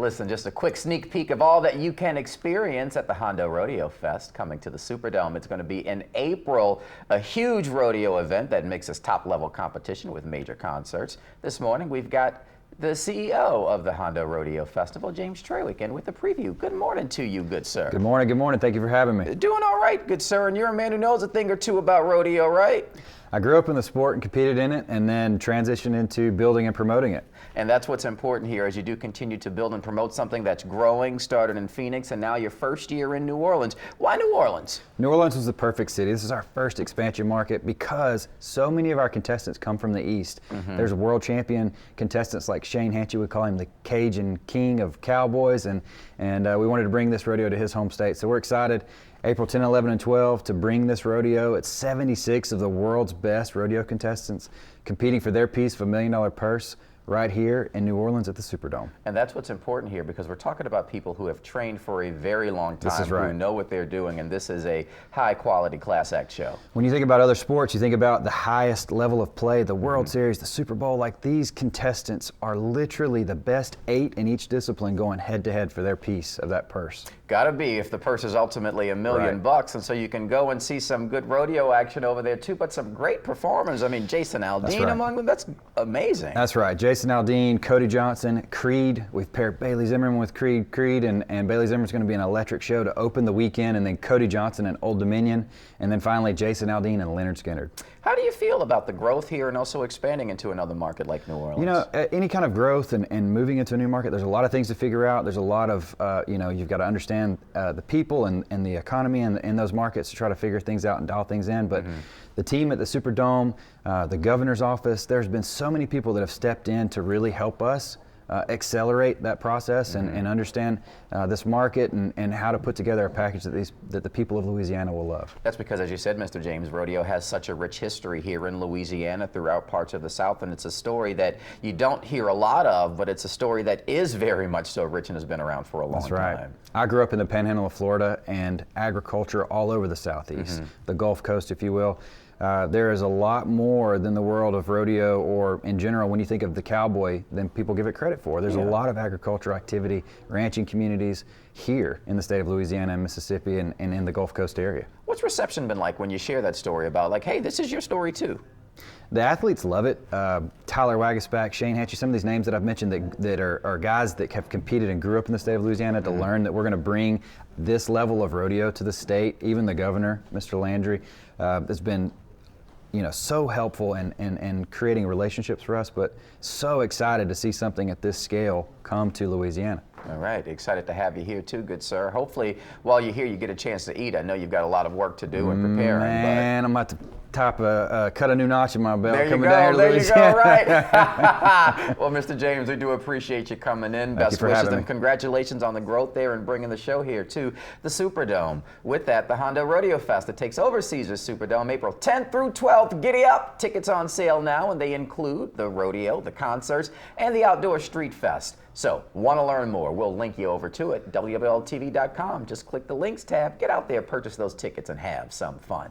Listen, just a quick sneak peek of all that you can experience at the Hondo Rodeo Fest coming to the Superdome. It's going to be in April, a huge rodeo event that mixes top-level competition with major concerts. This morning, we've got the CEO of the Hondo Rodeo Festival, James Trawick, and with a preview. Good morning to you, good sir. Good morning, good morning. Thank you for having me. Doing all right, good sir, and you're a man who knows a thing or two about rodeo, right? I grew up in the sport and competed in it, and then transitioned into building and promoting it. And that's what's important here as you do continue to build and promote something that's growing, started in Phoenix, and now your first year in New Orleans. Why New Orleans? New Orleans was the perfect city. This is our first expansion market because so many of our contestants come from the East. There's world champion contestants like Shane Hanchy, we call him the Cajun King of Cowboys, and we wanted to bring this rodeo to his home state. So we're excited. April 10, 11, and 12 to bring this rodeo. It's 76 of the world's best rodeo contestants competing for their piece of $1 million purse right here in New Orleans at the Superdome. And that's what's important here because we're talking about people who have trained for a very long time, This is right. who know what they're doing, and this is a high-quality Class Act show. When you think about other sports, you think about the highest level of play, the World Series, the Super Bowl. Like, these contestants are literally the best 8 in each discipline going head-to-head for their piece of that purse. Gotta be if the purse is ultimately $1 million bucks, and so you can go and see some good rodeo action over there too, but some great performers. I mean, Jason Aldean among them, that's amazing. That's right. Jason Aldean, Cody Johnson, Creed. We've paired Bailey Zimmerman with Creed, and Bailey Zimmerman's going to be an electric show to open the weekend, and then Cody Johnson and Old Dominion, and then finally Jason Aldean and Leonard Skinner. How do you feel about the growth here and also expanding into another market like New Orleans? You know, any kind of growth and moving into a new market, there's a lot of things to figure out. There's a lot of, you've got to understand the people and the economy in those markets to try to figure things out and dial things in. But the team at the Superdome, the governor's office, there's been so many people that have stepped in to really help us accelerate that process and understand this market and how to put together a package that the people of Louisiana will love. That's because, as you said, Mr. James, rodeo has such a rich history here in Louisiana throughout parts of the South, and it's a story that you don't hear a lot of, but it's a story that is very much so rich and has been around for a long That's right. time. I grew up in the Panhandle of Florida, and agriculture all over the Southeast, the Gulf Coast, if you will. There is a lot more than the world of rodeo, or in general, when you think of the cowboy, than people give it credit for. There's a lot of agricultural activity, ranching communities here in the state of Louisiana and Mississippi and in the Gulf Coast area. What's reception been like when you share that story about, like, hey, this is your story too? The athletes love it. Tyler Wagaspack, Shane Hanchy, some of these names that I've mentioned that are guys that have competed and grew up in the state of Louisiana to learn that we're going to bring this level of rodeo to the state. Even the governor, Mr. Landry, has been so helpful in creating relationships for us, but so excited to see something at this scale come to Louisiana. All right, excited to have you here too, good sir. Hopefully, while you're here, you get a chance to eat. I know you've got a lot of work to do and prepare. Man, I'm about to cut a new notch in my belt. There you coming go, down here to there you Louisiana. go, right. Well, Mr. James, we do appreciate you coming in. Thank you for having me. And congratulations on the growth there and bringing the show here to the Superdome. With that, the Hondo Rodeo Fest that takes over Caesars Superdome April 10th through 12th. Giddy up! Tickets on sale now, and they include the rodeo, the concerts, and the outdoor street fest. So, want to learn more? We'll link you over to it, WBLTV.com. Just click the links tab, get out there, purchase those tickets, and have some fun.